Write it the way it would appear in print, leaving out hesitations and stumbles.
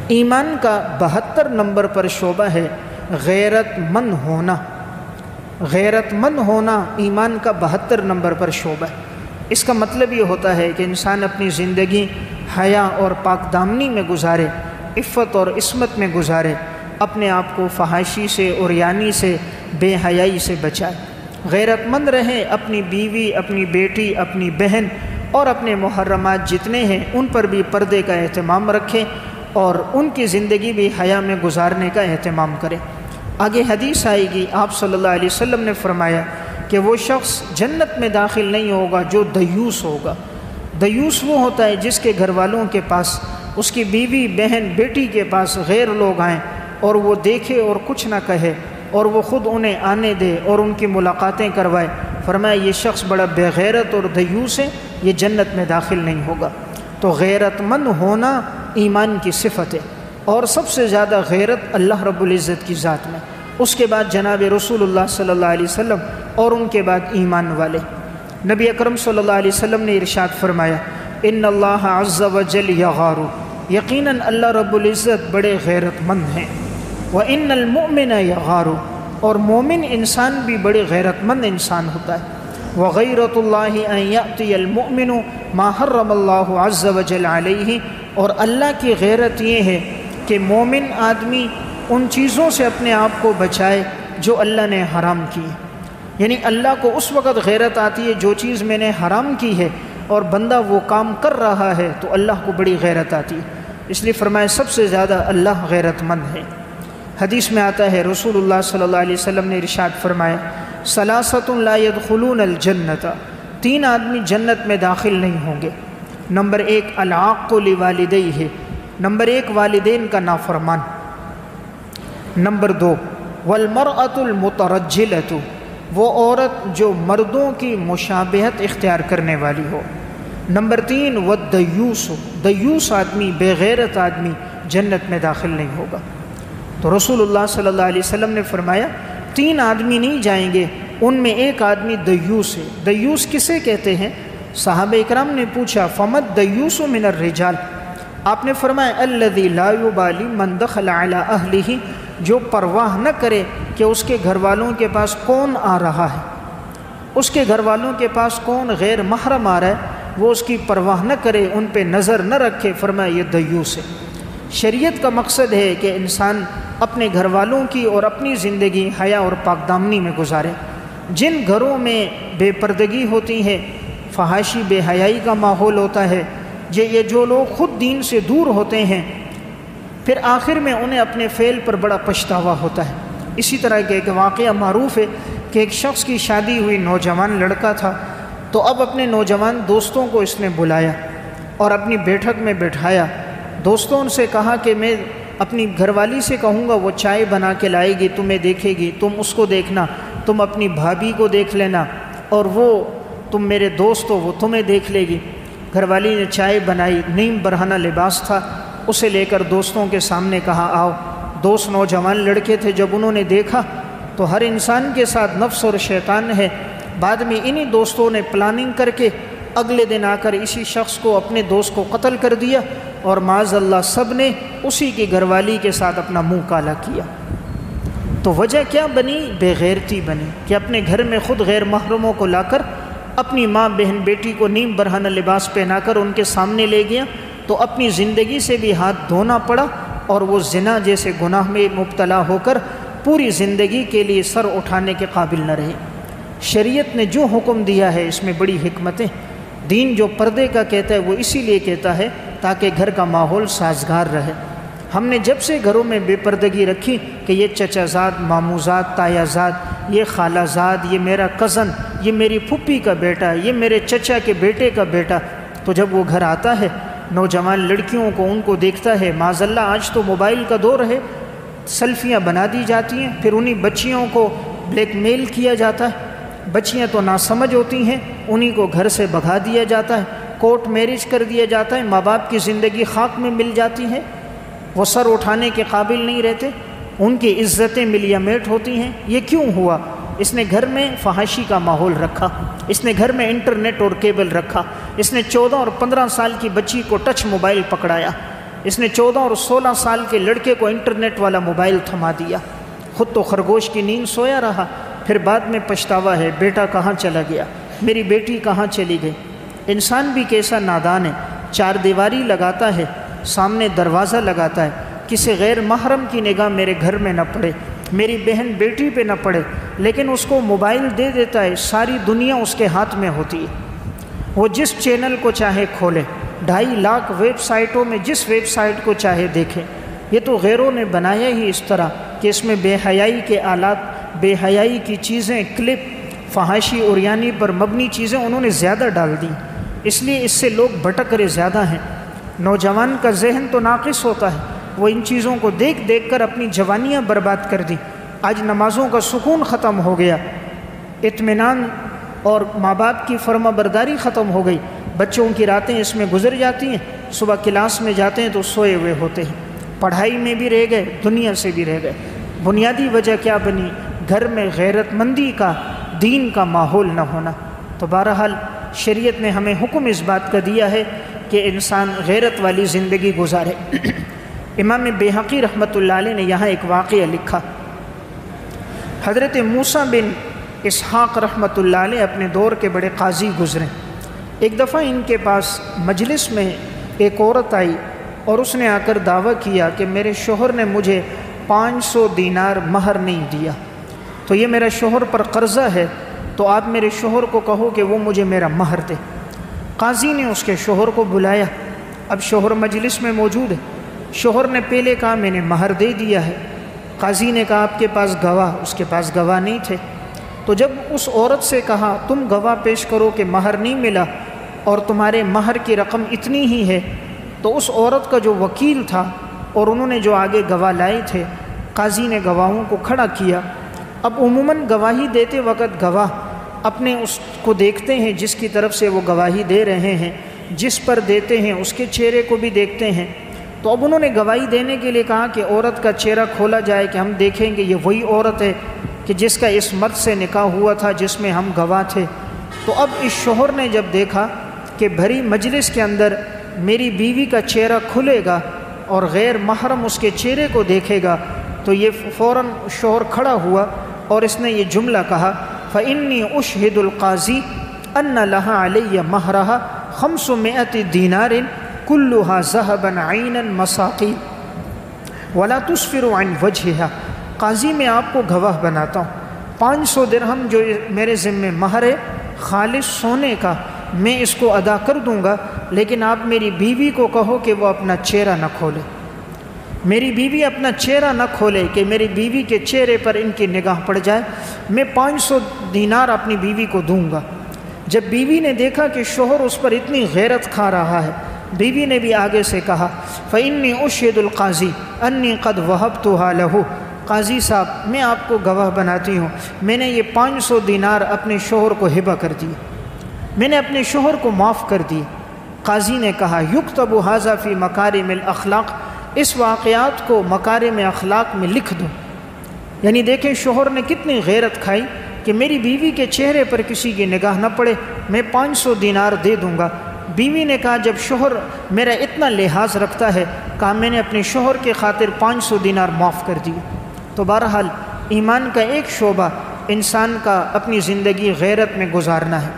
ایمان کا 72 نمبر پر شعبہ ہے غیرت مند ہونا۔ غیرت مند ہونا ایمان کا 72 نمبر پر شعبہ ہے۔ اس کا مطلب یہ ہوتا ہے کہ انسان اپنی زندگی حیا اور پاک دامنی میں گزارے، عفت اور عصمت میں گزارے، اپنے آپ کو فحاشی سے، عریانی سے، بے حیائی سے بچائے، غیرت مند رہے، اپنی بیوی، اپنی بیٹی، اپنی بہن اور اپنے محرمات جتنے ہیں ان پر بھی پردے کا اہتمام رکھے اور ان کی زندگی بھی حیا میں گزارنے کا اہتمام کرے۔ آگے حدیث آئے گی، آپ صلی اللہ علیہ وسلم نے فرمایا کہ وہ شخص جنت میں داخل نہیں ہوگا جو دیوس ہوگا۔ دیوس وہ ہوتا ہے جس کے گھر والوں کے پاس، اس کی بیوی، بہن، بیٹی کے پاس غیر لوگ آئیں اور وہ دیکھے اور کچھ نہ کہے اور وہ خود انہیں آنے دے اور ان کی ملاقاتیں کروائے۔ فرمایا یہ شخص بڑا بے غیرت اور دیوس ہے، یہ جنت میں داخل نہیں ہوگا۔ تو غیرت مند ہونا ایمان کی صفت ہے، اور سب سے زیادہ غیرت اللہ رب العزت کی ذات میں، اس کے بعد جناب رسول اللہ صلی اللہ علیہ وسلم اور ان کے بعد ایمان والے۔ نبی اکرم صلی اللہ علیہ وسلم نے ارشاد فرمایا ان اللہ عز وجل یغار، یقیناً اللہ رب العزت بڑے غیرت مند ہیں۔ وَإِنَّ الْمُؤْمِنَ یغار، اور مومن انسان بھی بڑے غیرت مند انسان ہوتا ہے۔ وَغَيْرَةُ اللَّهِ أَن يَأْتِيَ الْمُؤْمِنُ مَا حَرَّمَ اللَّهُ عَزَّ وَجَلَ عَلَيْهِ، اور اللہ کی غیرت یہ ہے کہ مومن آدمی ان چیزوں سے اپنے آپ کو بچائے جو اللہ نے حرام کی ہے۔ یعنی اللہ کو اس وقت غیرت آتی ہے جو چیز میں نے حرام کی ہے اور بندہ وہ کام کر رہا ہے تو اللہ کو بڑی غیرت آتی ہے، اس لیے فرمایا سب سے زیادہ اللہ غیرت مند ہے۔ حدیث میں آتا ہے رسول اللہ صلی اللہ علیہ وسلم نے ارشاد فرمایا ثلاثۃ لا يدخلون الجنۃ، 3 آدمی جنت میں داخل نہیں ہوں گے۔ نمبر 1 العاق لوالدیہ، نمبر 1 والدین کا نافرمان۔ نمبر 2 والمرأۃ المترجلۃ، وہ عورت جو مردوں کی مشابہت اختیار کرنے والی ہو۔ نمبر 3 والدیوس، دیوس آدمی، بے غیرت آدمی جنت میں داخل نہیں ہوگا۔ تو رسول اللہ صلی اللہ علیہ وسلم نے فرمایا 3 آدمی نہیں جائیں گے، ان میں 1 آدمی دیوس ہے۔ دیوس کسے کہتے ہیں؟ صحابہ اکرام نے پوچھا فمد دیوس من الرجال، آپ نے فرمایا الذی لا یبالی من دخل علی اہلہ، جو پرواہ نہ کرے کہ اس کے گھر والوں کے پاس کون آ رہا ہے، اس کے گھر والوں کے پاس کون غیر محرم آ رہا ہے، وہ اس کی پرواہ نہ کرے، ان پہ نظر نہ رکھے، فرمایا یہ دیوس ہے۔ شریعت کا مقصد ہے کہ انسان اپنے گھر والوں کی اور اپنی زندگی حیا اور پاک دامنی میں گزارے۔ جن گھروں میں بے پردگی ہوتی ہے، فحاشی، بے حیائی کا ماحول ہوتا ہے، یہ جو لوگ خود دین سے دور ہوتے ہیں پھر آخر میں انہیں اپنے فعل پر بڑا پچھتاوا ہوتا ہے۔ اسی طرح کے ایک واقعہ معروف ہے کہ ایک شخص کی شادی ہوئی، نوجوان لڑکا تھا، تو اب اپنے نوجوان دوستوں کو اس نے بلایا اور اپنی بیٹھک میں بٹھایا۔ دوستوں ان سے کہا کہ میں اپنی گھر والی سے کہوں گا، وہ چائے بنا کے لائے گی، تمہیں دیکھے گی، تم اس کو دیکھنا، تم اپنی بھابھی کو دیکھ لینا، اور وہ تم میرے دوست ہو، وہ تمہیں دیکھ لے گی۔ گھر والی نے چائے بنائی، نیم برہنہ لباس تھا، اسے لے کر دوستوں کے سامنے کہا آؤ۔ دوست نوجوان لڑکے تھے، جب انہوں نے دیکھا تو ہر انسان کے ساتھ نفس اور شیطان ہے، بعد میں انہی دوستوں نے پلاننگ کر کے اگلے دن آ کر اسی شخص کو، اپنے دوست کو قتل کر دیا، اور معاذ اللہ سب نے اسی کی گھر والی کے ساتھ اپنا منہ کالا کیا۔ تو وجہ کیا بنی؟ بے غیرتی بنی کہ اپنے گھر میں خود غیر محرموں کو لا کر اپنی ماں، بہن، بیٹی کو نیم برہنہ لباس پہنا کر ان کے سامنے لے گیا، تو اپنی زندگی سے بھی ہاتھ دھونا پڑا، اور وہ زنا جیسے گناہ میں مبتلا ہو کر پوری زندگی کے لیے سر اٹھانے کے قابل نہ رہے۔ شریعت نے جو حکم دیا ہے اس میں بڑی حکمتیں۔ دین جو پردے کا کہتا ہے وہ اسی لیے کہتا ہے تاکہ گھر کا ماحول سازگار رہے۔ ہم نے جب سے گھروں میں بے پردگی رکھی کہ یہ چچا زاد، ماموں زاد، تایا زاد، یہ خالہ زاد، یہ میرا کزن، یہ میری پھپھی کا بیٹا، یہ میرے چچا کے بیٹے کا بیٹا، تو جب وہ گھر آتا ہے نوجوان لڑکیوں کو، ان کو دیکھتا ہے، معاذ اللہ آج تو موبائل کا دور ہے، سیلفیاں بنا دی جاتی ہیں، پھر انہی بچیوں کو بلیک میل کیا جاتا ہے، بچیاں تو ناسمجھ ہوتی ہیں، انہی کو گھر سے بھگا دیا جاتا ہے، کورٹ میرج کر دیا جاتا ہے، ماں باپ کی زندگی خاک میں مل جاتی ہے، وہ سر اٹھانے کے قابل نہیں رہتے، ان کی عزتیں ملیا میٹ ہوتی ہیں۔ یہ کیوں ہوا؟ اس نے گھر میں فحاشی کا ماحول رکھا، اس نے گھر میں انٹرنیٹ اور کیبل رکھا، اس نے 14 اور 15 سال کی بچی کو ٹچ موبائل پکڑایا، اس نے 14 اور 16 سال کے لڑکے کو انٹرنیٹ والا موبائل تھما دیا، خود تو خرگوش کی نیند سویا رہا، پھر بعد میں پچھتاوا ہے، بیٹا کہاں چلا گیا، میری بیٹی کہاں چلی گئی۔ انسان بھی کیسا نادان ہے، چار دیواری لگاتا ہے، سامنے دروازہ لگاتا ہے، کسی غیر محرم کی نگاہ میرے گھر میں نہ پڑے، میری بہن بیٹی پہ نہ پڑے، لیکن اس کو موبائل دے دیتا ہے، ساری دنیا اس کے ہاتھ میں ہوتی ہے، وہ جس چینل کو چاہے کھولے، 2.5 لاکھ ویب سائٹوں میں جس ویب سائٹ کو چاہے دیکھے۔ یہ تو غیروں نے بنایا ہی اس طرح کہ اس میں بے حیائی کے آلات، بے حیائی کی چیزیں، کلپ، فحاشی عریانی پر مبنی چیزیں انہوں نے زیادہ ڈال دی، اس لیے اس سے لوگ بھٹک رہے زیادہ ہیں۔ نوجوان کا ذہن تو ناقص ہوتا ہے، وہ ان چیزوں کو دیکھ دیکھ کر اپنی جوانیاں برباد کر دی۔ آج نمازوں کا سکون ختم ہو گیا، اطمینان اور ماں باپ کی فرما برداری ختم ہو گئی، بچوں کی راتیں اس میں گزر جاتی ہیں، صبح کلاس میں جاتے ہیں تو سوئے ہوئے ہوتے ہیں، پڑھائی میں بھی رہ گئے، دنیا سے بھی رہ گئے۔ بنیادی وجہ کیا بنی؟ گھر میں غیرت مندی کا، دین کا ماحول نہ ہونا۔ تو بہرحال شریعت نے ہمیں حکم اس بات کا دیا ہے کہ انسان غیرت والی زندگی گزارے۔ امام بیہقی رحمۃ اللہ علیہ نے یہاں ایک واقعہ لکھا، حضرت موسیٰ بن اسحاق رحمۃ اللہ علیہ اپنے دور کے بڑے قاضی گزرے۔ ایک دفعہ ان کے پاس مجلس میں ایک عورت آئی اور اس نے آ کر دعویٰ کیا کہ میرے شوہر نے مجھے 500 دینار مہر نہیں دیا، تو یہ میرا شوہر پر قرضہ ہے، تو آپ میرے شوہر کو کہو کہ وہ مجھے میرا مہر دے۔ قاضی نے اس کے شوہر کو بلایا، اب شوہر مجلس میں موجود ہے، شوہر نے پہلے کہا میں نے مہر دے دیا ہے، قاضی نے کہا آپ کے پاس گواہ، اس کے پاس گواہ نہیں تھے، تو جب اس عورت سے کہا تم گواہ پیش کرو کہ مہر نہیں ملا اور تمہارے مہر کی رقم اتنی ہی ہے، تو اس عورت کا جو وکیل تھا اور انہوں نے جو آگے گواہ لائے تھے، قاضی نے گواہوں کو کھڑا کیا۔ اب عموماً گواہی دیتے وقت گواہ اپنے اس کو دیکھتے ہیں جس کی طرف سے وہ گواہی دے رہے ہیں، جس پر دیتے ہیں اس کے چہرے کو بھی دیکھتے ہیں۔ تو اب انہوں نے گواہی دینے کے لیے کہا کہ عورت کا چہرہ کھولا جائے کہ ہم دیکھیں گے یہ وہی عورت ہے کہ جس کا اس مرد سے نکاح ہوا تھا جس میں ہم گواہ تھے۔ تو اب اس شوہر نے جب دیکھا کہ بھری مجلس کے اندر میری بیوی کا چہرہ کھلے گا اور غیر محرم اس کے چہرے کو دیکھے گا، تو یہ فوراً شوہر کھڑا ہوا اور اس نے یہ جملہ کہا فَإِنِّي أُشْهِدُ الْقَاضِي أَنَّ لَهَا عَلَيَّ مَهْرَهَا 500 دینار كُلُّهَا ذَهَبًا عَيْنًا مَسَاقِيلَ وَلَا تُسْفِرُ عَنْ وَجْهِهَا۔ قاضی میں آپ کو گواہ بناتا ہوں، 500 درہم جو میرے ذمے مہر ہے خالص سونے کا، میں اس کو ادا کر دوں گا، لیکن آپ میری بیوی کو کہو کہ وہ اپنا چہرہ نہ کھولے، میری بیوی اپنا چہرہ نہ کھولے کہ میری بیوی کے چہرے پر ان کی نگاہ پڑ جائے، میں 500 دینار اپنی بیوی کو دوں گا۔ جب بیوی نے دیکھا کہ شوہر اس پر اتنی غیرت کھا رہا ہے، بیوی نے بھی آگے سے کہا فَإِنِّي أُشْهِدُ الْقَاضِي أَنِّي قَدْ وَهَبْتُهَا لَهُ، قاضی صاحب میں آپ کو گواہ بناتی ہوں، میں نے یہ 500 دینار اپنے شوہر کو ہبہ کر دی، میں نے اپنے شوہر کو معاف کر دی۔ قاضی نے کہا یکتب ھذا فی مکارم الاخلاق، اس واقعات کو مکارم اخلاق میں لکھ دو۔ یعنی دیکھیں شوہر نے کتنی غیرت کھائی کہ میری بیوی کے چہرے پر کسی کی نگاہ نہ پڑے، میں 500 دینار دے دوں گا۔ بیوی نے کہا جب شوہر میرا اتنا لحاظ رکھتا ہے، کہا میں نے اپنے شوہر کے خاطر 500 دینار معاف کر دی۔ تو بہرحال ایمان کا ایک شعبہ انسان کا اپنی زندگی غیرت میں گزارنا ہے۔